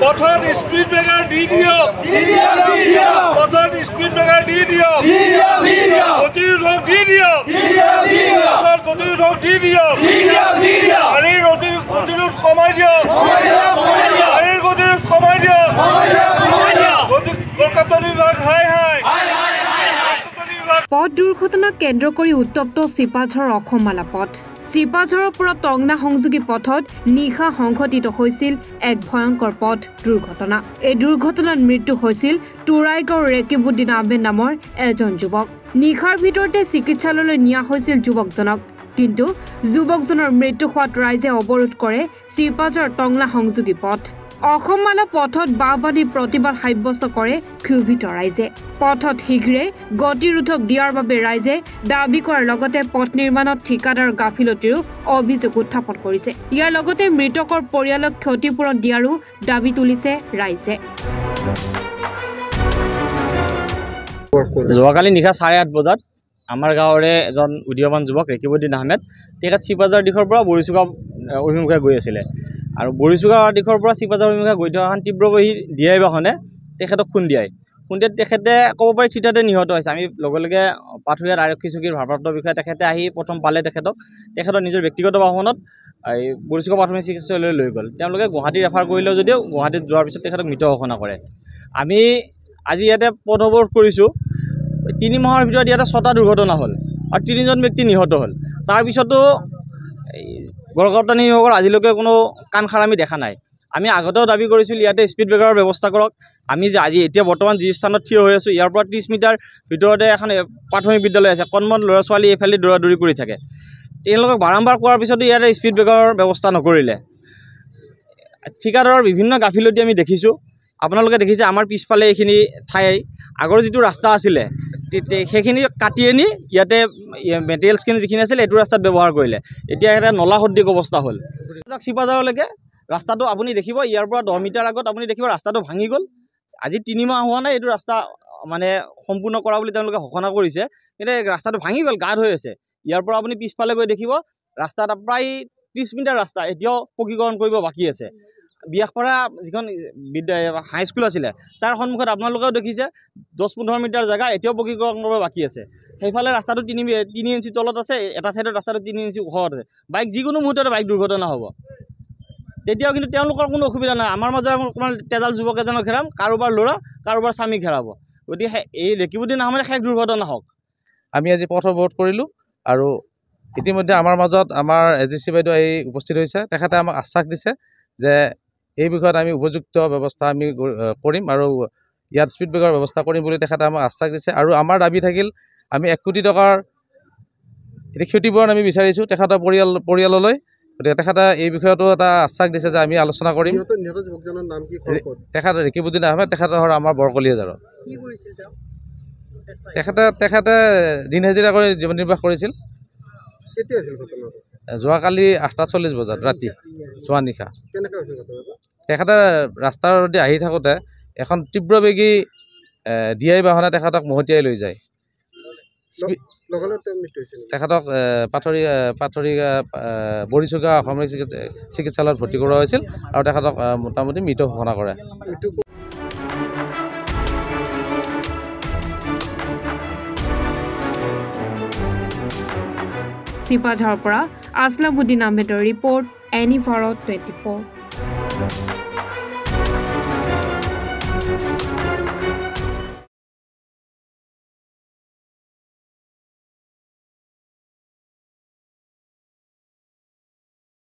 পথত speed breaker দি দিয়ক পথত স্পিড ব্ৰেকাৰ দি দিয়ক গতিৰোধক দি দিয়ক পথত গতিৰোধক দি দিয়ক গাড়ীৰ গতিৰোধ কমাই দিয়ক গাড়ীৰ গতিৰোধ কমাই দিয়ক কলকাতা বিভাগ হাই হাই পথ দুৰ্ঘটনাক কেন্দ্ৰ কৰি উত্তপ্ত চিপাঝাৰ অসমমালা পথ চিপাঝাৰৰ পৰা টংলা সংযোগী পথত নিশা সংঘটিত হৈছিল এক ভয়ংকৰ পথ দুৰ্ঘটনা এই দুৰ্ঘটনাত মৃত্যু হৈছিল তুৰাইগাঁও ৰেকিবুদ্দিন আহমেদ নামৰ এজন যুৱক নিশাৰ ভিতৰতে চিকিৎসালয়লৈ নিয়া হৈছিল যুৱকজনক কিন্তু যুৱকজনৰ মৃত্যু হোৱাত ৰাইজে অৱৰোধ কৰে চিপাঝাৰ টংলা সংযোগী পথ অসমমালা পথত বাহবাদী প্ৰতিবাদ সাব্যস্ত কৰে ক্ষোভিত ৰাইজে পথত শীঘ্ৰে গতিৰোধক দিয়াৰ বাবে ৰাইজে দাবী কৰাৰ লগতে পথ নিৰ্মাণত ঠিকাদাৰ গাফিলতিৰো অভিযোগ উত্থাপন কৰিছে ইয়াৰ লগতে মৃতকৰ পৰিয়ালক ক্ষতিপূৰণ দিয়াৰো দাবী তুলিছে ৰাইজে যোৱাকালি নিশা 8:30 বজাত আমাৰ গাঁৱৰে এজন উদীয়মান যুৱক ৰেকিবুদ্দিন আহমেদ তেখেত চিপাঝাৰ দিশৰ পৰা বৰিচুগা অভিমুখে গৈ আছিলে আৰু বৰিচুগা দিশৰ পৰা চিপাঝাৰ অভিমুখে গৈ থকা এখন তীব্ৰবেগী ডিআই বাহনে তেখেতক খুন্দিয়াই তেখেতে ক'ব পাৰি থিতাতে নিহত হৈছে আমি লগে লগে পাথৰীয়াত আৰক্ষী চকীৰ ভাৰপ্ৰাপ্ত বিষয়া তেখেতে আহি প্ৰথম পালে তেখেতৰ নিজৰ ব্যক্তিগত বাহনত এই বৰিচুগা প্ৰাথমিক চিকিৎসালয়লৈ লৈ গ'ল তেওঁলোকে গুৱাহাটী ৰেফাৰ কৰিলেও যদিও গুৱাহাটীত যোৱাৰ পিছত তেখেতক মৃত ঘোষণা কৰে আমি আজি ইয়াতে পথ অৱৰোধ কৰিছোঁ 3 মাহৰ ভিতৰত ইয়াতে 6টা দুৰ্ঘটনা হ'ল আৰু 3জন ব্যক্তি নিহত হ'ল তাৰপিছতো গড়গাঁৱতানী বিভাগৰ আজিলৈকে কোনো কাণ খাৰ আমি দেখা নাই আমি আগতেও দাবী কৰিছিলোঁ ইয়াতে স্পীড ব্ৰেকাৰৰ ব্যৱস্থা কৰক আমি যে আজি এতিয়া বৰ্তমান যি স্থানত থিয় হৈ আছোঁ ইয়াৰ পৰা 30 মিটাৰ ভিতৰতে এখন প্ৰাথমিক বিদ্যালয় আছে কণমন ল'ৰা ছোৱালী এইফালে দৌৰা-দৌৰি কৰি থাকে তেওঁলোকক বাৰম্বাৰ কোৱাৰ পিছতো ইয়াতে স্পীড ব্ৰেকাৰৰ ব্যৱস্থা নকৰিলে ঠিকাদাৰৰ বিভিন্ন গাফিলতি আমি দেখিছোঁ আপোনালোকে দেখিছে আমাৰ পিছফালে এইখিনি ঠাই আগৰ যিটো ৰাস্তা আছিলে সেইখিনি কাটি আনি ইয়াতে মেটেৰিয়েলছখিনি যিখিনি আছিল এইটো ৰাস্তাত ব্যৱহাৰ কৰিলে এতিয়া এটা নলা সদৃশ অৱস্থা হ'ল চিপাঝাৰলৈকে ৰাস্তাটো আপুনি দেখিব ইয়াৰ পৰা 10 মিটাৰ আগত আপুনি দেখিব ৰাস্তাটো ভাঙি গ'ল আজি 3 মাহ হোৱা নাই এইটো ৰাস্তা মানে সম্পূৰ্ণ কৰা বুলি তেওঁলোকে ঘোষণা কৰিছে কিন্তু ৰাস্তাটো ভাঙি গ'ল গাঢ় হৈ আছে ইয়াৰ পৰা আপুনি পিছফালে গৈ দেখিব ৰাস্তাটা প্ৰায় 30 মিটাৰ ৰাস্তা এতিয়াও পকীকৰণ কৰিব বাকী আছে বিয়াখপাৰা যিখন হাইস্কুল আছিলে তাৰ সন্মুখত আপোনালোকেও দেখিছে 10-15 মিটাৰ জেগা এতিয়াও পকীকৰণ কৰিব বাকী আছে সেইফালে ৰাস্তাটো 3 ইঞ্চি তলত আছে এটা চাইডত ৰাস্তাটো 3 ইঞ্চি ওখত আছে বাইক যিকোনো মুহূৰ্ততে বাইক দুৰ্ঘটনা হ'ব তেতিয়াও কিন্তু তেওঁলোকৰ কোনো অসুবিধা নাই আমাৰ মাজৰ অকণমান তেজাল যুৱক এজনক ঘেৰাম কাৰোবাৰ ল'ৰা কাৰোবাৰ স্বামী ঘেৰাব গতিকে এই ৰেকিবুদ্দিন আহমেদ শেষ দুৰ্ঘটনা হওক আমি আজি পথ অৱৰোধ কৰিলোঁ আৰু ইতিমধ্যে আমাৰ মাজত আমাৰ এজিচি বাইদেউ আহি উপস্থিত হৈছে তেখেতে আমাক আশ্বাস দিছে যে এই বিষয়ত আমি উপযুক্ত ব্যৱস্থা আমি কৰিম আৰু ইয়াত স্পীড ব্ৰেকাৰ ব্যৱস্থা কৰিম বুলি তেখেতে আমাক আশ্বাস দিছে আৰু আমাৰ দাবী থাকিল আমি 1 কোটি টকাৰ ক্ষতিপূৰণ আমি বিচাৰিছোঁ তেখেতৰ পৰিয়াললৈ গতিকে তেখেতে এই বিষয়তো এটা আশ্বাস দিছে যে আমি আলোচনা কৰিম তেখেত ৰেকিবুদ্দিন আহমেদ তেখেতৰ ঘৰ আমাৰ বৰকলিয়াজাৰত তেখেতে দিন হাজিৰা কৰি জীৱন নিৰ্বাহ কৰিছিল যোৱাকালি 8:40 বজাত ৰাতি যোৱা নিশা তেখেতে ৰাস্তাৰেদি আহি থাকোঁতে এখন তীব্ৰবেগী ডিআই বাহনে তেখেতক মহতিয়াই লৈ যায় তেখেতক বৰিচুগা অসামৰিক চিকিৎসালয়ত ভৰ্তি কৰোৱা হৈছিল আৰু তেখেতক মোটামুটি মৃত ঘোষণা কৰে চিপাঝাৰৰ পৰা আসলামউদ্দিন আহমেদৰ ৰিপৰ্ট এনি ভাৰত 24